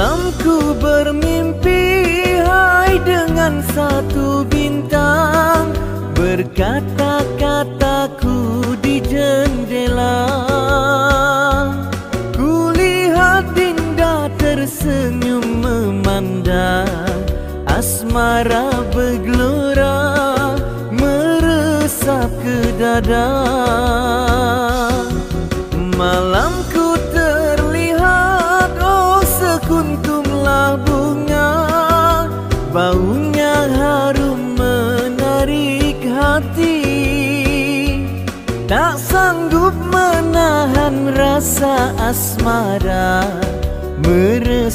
Malamku bermimpi hai dengan satu bintang, berkata-kataku di jendela. Kulihat Dinda tersenyum memandang, asmara bergelora meresap ke dada. Malamku terlihat oh sekuntumlah bunga, baunya harum menarik hati. Tak sanggup menahan rasa asmara meresap